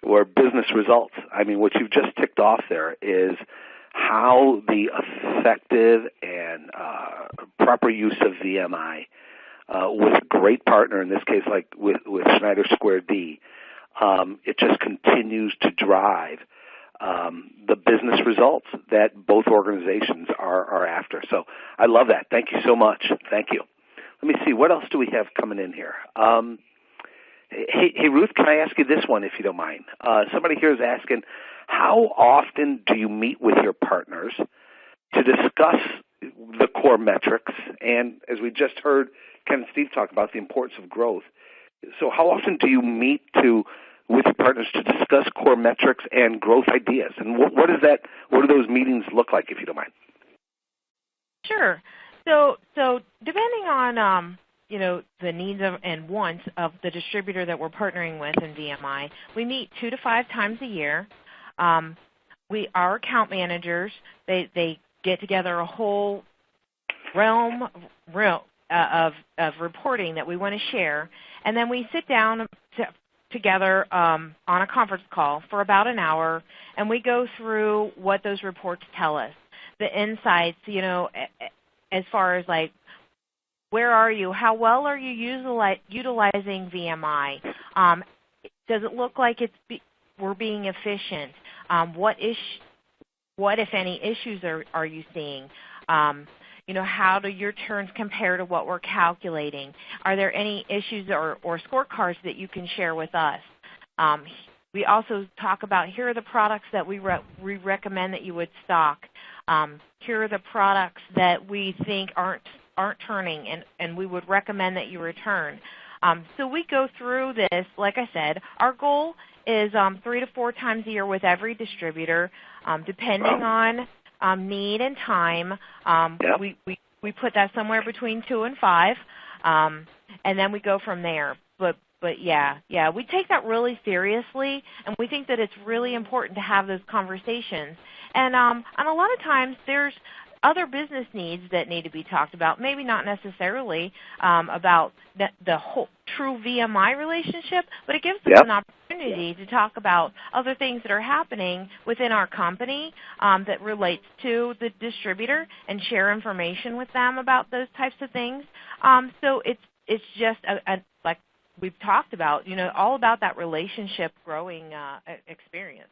were business results. I mean, what you've just ticked off there is how the effective and proper use of VMI with a great partner, in this case like with Schneider Square D, it just continues to drive the business results that both organizations are after. So I love that. Thank you so much. Thank you. Let me see. What else do we have coming in here? Hey, Ruth, can I ask you this one, if you don't mind? Somebody here is asking, how often do you meet with your partners to discuss the core metrics? And as we just heard Ken and Steve talk about the importance of growth. So how often do you meet with your partners to discuss core metrics and growth ideas? And what do those meetings look like, if you don't mind? Sure. So depending on the needs and wants of the distributor that we're partnering with in VMI, we meet 2 to 5 times a year. Our account managers, they get together a whole realm of reporting that we want to share, and then we sit down together on a conference call for about an hour, and we go through what those reports tell us, the insights, as far as like, where are you? How well are you utilizing VMI? Does it look like we're being efficient? What, if any, issues are you seeing? How do your turns compare to what we're calculating? Are there any issues or scorecards that you can share with us? We also talk about, here are the products that we recommend that you would stock. Here are the products that we think aren't turning, and we would recommend that you return. So we go through this. Like I said, our goal is 3 to 4 times a year with every distributor, depending on need and time. We put that somewhere between 2 and 5, and then we go from there. But yeah, we take that really seriously, and we think that it's really important to have those conversations. And a lot of times there's other business needs that need to be talked about, maybe not necessarily about the whole true VMI relationship, but it gives us an opportunity to talk about other things that are happening within our company that relates to the distributor and share information with them about those types of things. So it's just like we've talked about, all about that relationship growing experience.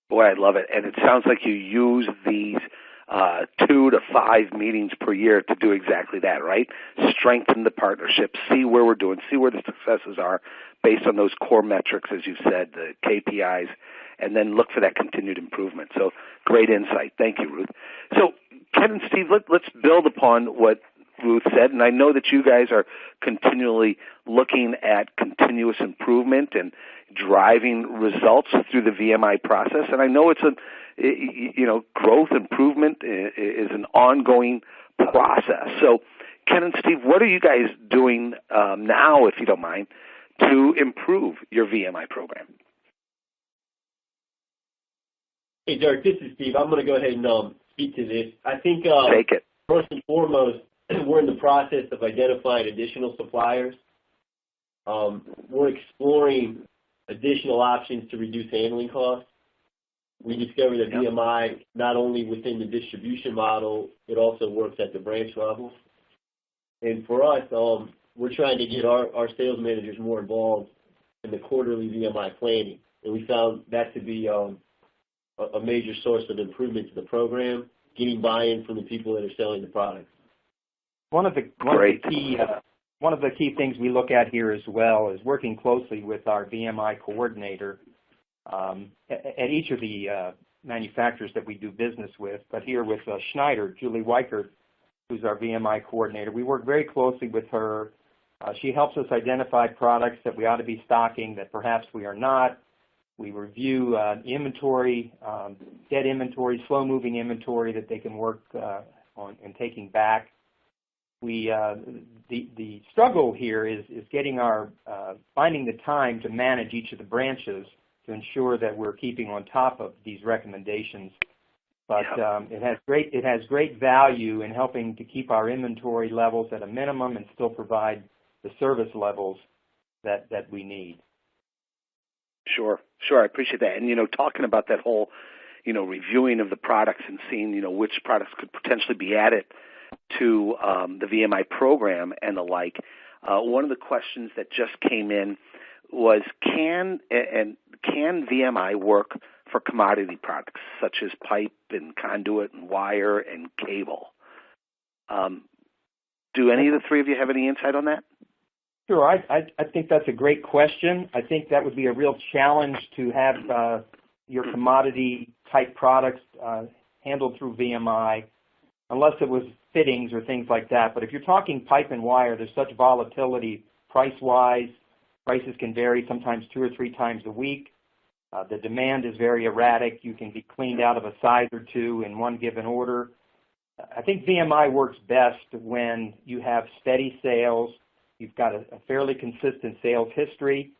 Boy, I love it. And it sounds like you use these 2 to 5 meetings per year to do exactly that, right? Strengthen the partnership, see where we're doing, see where the successes are based on those core metrics, as you said, the KPIs, and then look for that continued improvement. So great insight. Thank you, Ruth. So Ken and Steve, let's build upon what Ruth said, and I know that you guys are continually looking at continuous improvement and driving results through the VMI process, and I know it's growth improvement is an ongoing process. So Ken and Steve, what are you guys doing now, if you don't mind, to improve your VMI program? Hey, Derek, this is Steve. I'm going to go ahead and speak to this. I think Take it. First and foremost, we're in the process of identifying additional suppliers. We're exploring additional options to reduce handling costs. We discovered that VMI, not only within the distribution model, it also works at the branch level. And for us, we're trying to get our sales managers more involved in the quarterly VMI planning. And we found that to be a major source of improvement to the program, getting buy-in from the people that are selling the products. One of the key things we look at here as well is working closely with our VMI coordinator at each of the manufacturers that we do business with, but here with Schneider, Julie Weichert, who's our VMI coordinator. We work very closely with her. She helps us identify products that we ought to be stocking that perhaps we are not. We review inventory, dead inventory, slow-moving inventory that they can work on and taking back. The struggle here is getting finding the time to manage each of the branches to ensure that we're keeping on top of these recommendations. But it has great value in helping to keep our inventory levels at a minimum and still provide the service levels that we need. Sure. I appreciate that. And, talking about that whole, reviewing of the products and seeing, which products could potentially be added to the VMI program and the like, one of the questions that just came in was, can VMI work for commodity products such as pipe and conduit and wire and cable? Do any of the three of you have any insight on that? Sure. I think that's a great question. I think that would be a real challenge to have your commodity type products handled through VMI, unless it was fittings or things like that. But if you're talking pipe and wire, there's such volatility price-wise. Prices can vary sometimes 2 or 3 times a week. The demand is very erratic. You can be cleaned out of a size or two in one given order. I think VMI works best when you have steady sales. You've got a fairly consistent sales history.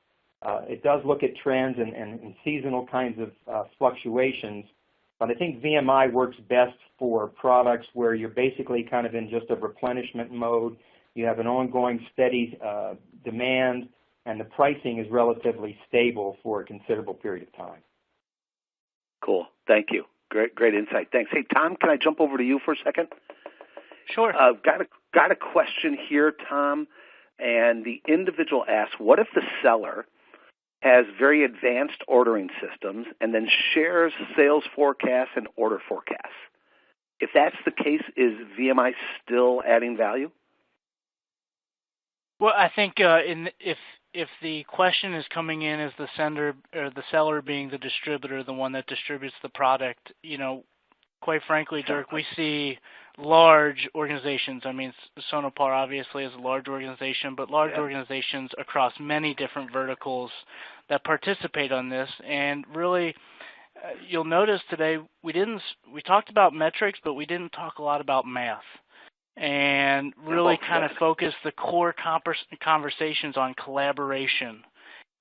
It does look at trends and seasonal kinds of fluctuations, but I think VMI works best for products where you're basically kind of in just a replenishment mode. You have an ongoing steady demand, and the pricing is relatively stable for a considerable period of time. Cool. Thank you. Great insight. Thanks. Hey, Tom, can I jump over to you for a second? Sure. Got a question here, Tom. And the individual asks, what if the seller has very advanced ordering systems and then shares sales forecasts and order forecasts? If that's the case, is VMI still adding value? Well, I think if the question is coming in as the sender or the seller being the distributor, the one that distributes the product, quite frankly, Dirk, we see large organizations. I mean, Sonopar obviously is a large organization, but large organizations across many different verticals that participate on this. And really, you'll notice today we talked about metrics, but we didn't talk a lot about math, and really kind of focus the core conversations on collaboration.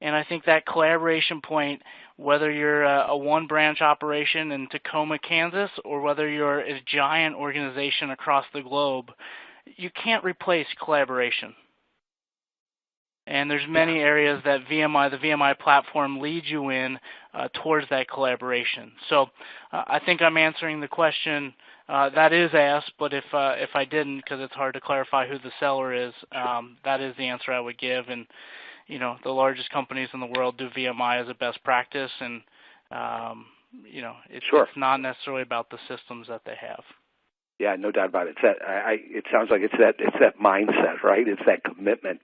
And I think that collaboration point, whether you're a one-branch operation in Tacoma, Kansas, or whether you're a giant organization across the globe, you can't replace collaboration. And there's many areas that the VMI platform leads you in towards that collaboration. So I think I'm answering the question that is asked, but if I didn't, because it's hard to clarify who the seller is, that is the answer I would give. And the largest companies in the world do VMI as a best practice, and it's not necessarily about the systems that they have. Yeah, no doubt about it. It sounds like it's that mindset, right? It's that commitment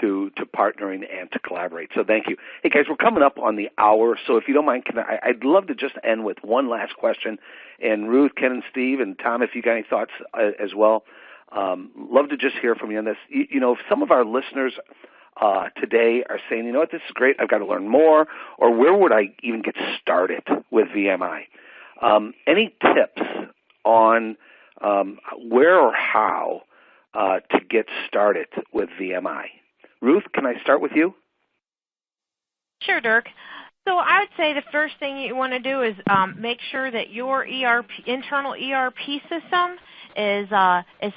to partnering and to collaborate. So thank you. Hey guys, we're coming up on the hour, so if you don't mind, I'd love to just end with one last question. And Ruth, Ken, and Steve, and Tom, if you got any thoughts as well, love to just hear from you on this. If some of our listeners today are saying, you know what, this is great, I've got to learn more, or where would I even get started with VMI? Any tips on where or how to get started with VMI? Ruth, can I start with you? Sure, Dirk. So I would say the first thing you want to do is make sure that your internal ERP system is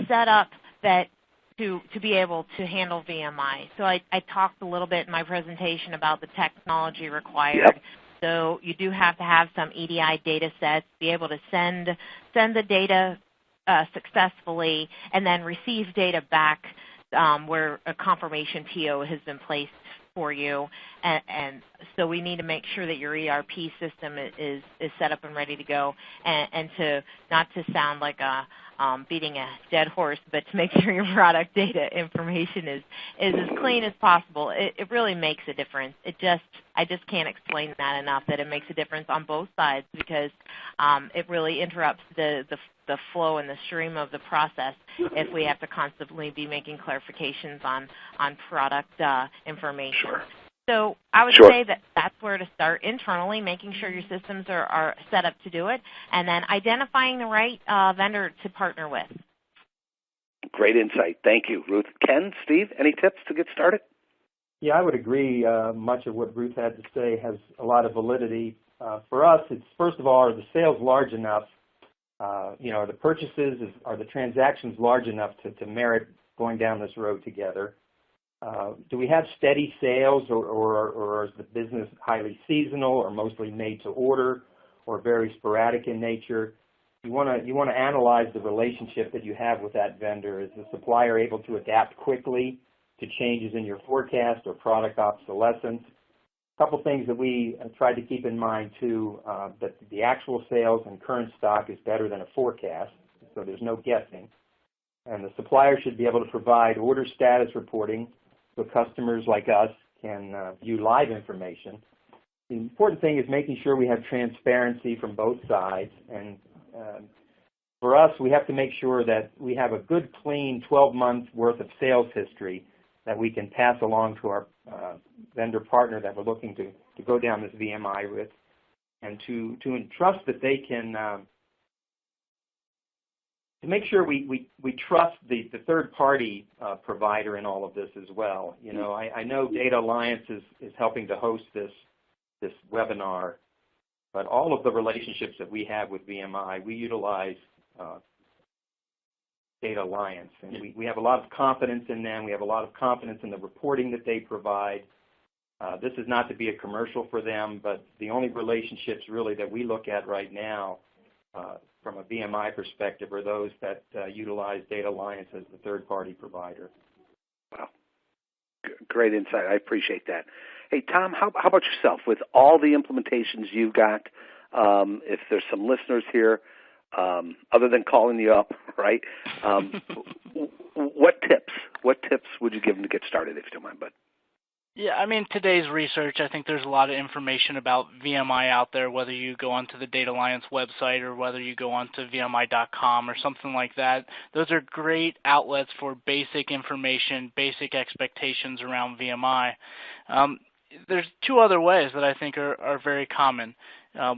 set up to be able to handle VMI. So I talked a little bit in my presentation about the technology required. Yep. So you do have to have some EDI data sets, be able to send the data successfully, and then receive data back where a confirmation PO has been placed for you. and so we need to make sure that your ERP system is set up and ready to go, and to not to sound like a beating a dead horse, but to make sure your product data information is as clean as possible. It really makes a difference. I just can't explain that enough, that it makes a difference on both sides, because it really interrupts the flow and the stream of the process if we have to constantly be making clarifications on product information. Sure. So I would Sure. say that that's where to start internally, making sure your systems are set up to do it, and then identifying the right vendor to partner with. Great insight. Thank you, Ruth. Ken, Steve, any tips to get started? Yeah, I would agree. Much of what Ruth had to say has a lot of validity. For us, it's first of all, are the sales large enough? Are the purchases, are the transactions large enough to merit going down this road together? Do we have steady sales, or is the business highly seasonal, or mostly made to order, or very sporadic in nature? You want to analyze the relationship that you have with that vendor. Is the supplier able to adapt quickly to changes in your forecast or product obsolescence? A couple things that we tried to keep in mind too, that the actual sales and current stock is better than a forecast, so there's no guessing. And the supplier should be able to provide order status reporting so customers like us can view live information. The important thing is making sure we have transparency from both sides. And for us, we have to make sure that we have a good, clean 12-month worth of sales history that we can pass along to our vendor partner that we're looking to go down this VMI with, and to entrust that they can, to make sure we trust the third-party provider in all of this as well. I know Datalliance is helping to host this webinar, but all of the relationships that we have with VMI, we utilize Datalliance, and we have a lot of confidence in them. We have a lot of confidence in the reporting that they provide. This is not to be a commercial for them, but the only relationships really that we look at right now from a VMI perspective are those that utilize Datalliance as the third-party provider. Wow. Great insight. I appreciate that. Hey, Tom, how about yourself? With all the implementations you've got, if there's some listeners here, other than calling you up, right? What tips would you give them to get started, if you don't mind, bud? Yeah, I mean, today's research, I think there's a lot of information about VMI out there, whether you go onto the Datalliance website or whether you go onto VMI.com or something like that. Those are great outlets for basic information, basic expectations around VMI. There's two other ways that I think are very common.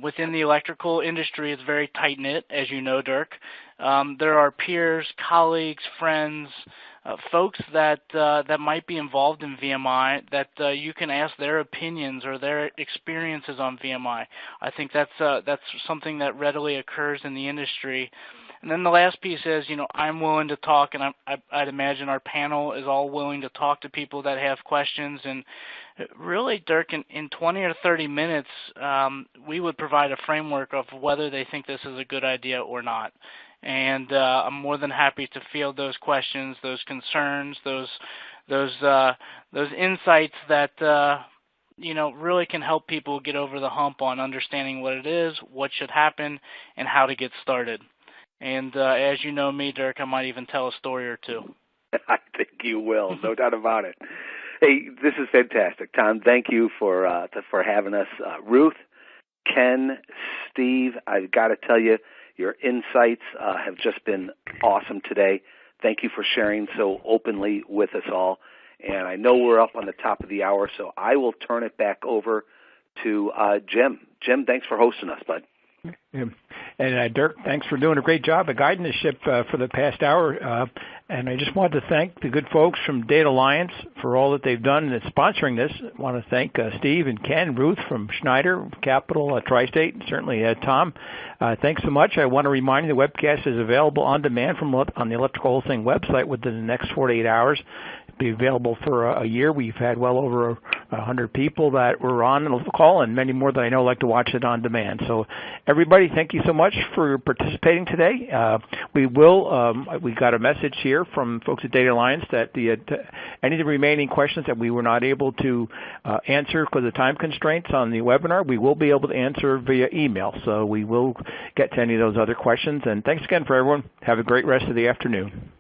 Within the electrical industry, it's very tight-knit, as you know, Dirk. There are peers, colleagues, friends, folks that might be involved in VMI that you can ask their opinions or their experiences on VMI. I think that's something that readily occurs in the industry. And then the last piece is, I'm willing to talk, and I'd imagine our panel is all willing to talk to people that have questions. And really, Dirk, in 20 or 30 minutes, we would provide a framework of whether they think this is a good idea or not. And I'm more than happy to field those questions, those concerns, those insights that really can help people get over the hump on understanding what it is, what should happen, and how to get started. And as you know me, Dirk, I might even tell a story or two. I think you will, no doubt about it. Hey, this is fantastic, Tom. Thank you for having us. Ruth, Ken, Steve, I've got to tell you, your insights have just been awesome today. Thank you for sharing so openly with us all. And I know we're up on the top of the hour, so I will turn it back over to Jim. Jim, thanks for hosting us, bud. Yeah. And Dirk, thanks for doing a great job of guiding the ship for the past hour. And I just wanted to thank the good folks from Datalliance for all that they've done in sponsoring this. I want to thank Steve and Ken, Ruth from Schneider, Capital, Tri-State, and certainly Tom. Thanks so much. I want to remind you the webcast is available on demand on the Electrical Wholesaling website within the next 48 hours. It'll be available for a year. We've had well over 100 people that were on the call, and many more that I know like to watch it on demand. So everybody, thank you so much for participating today. We got a message here from folks at Datalliance that any of the remaining questions that we were not able to answer because of time constraints on the webinar, we will be able to answer via email. So we will get to any of those other questions. And thanks again for everyone. Have a great rest of the afternoon.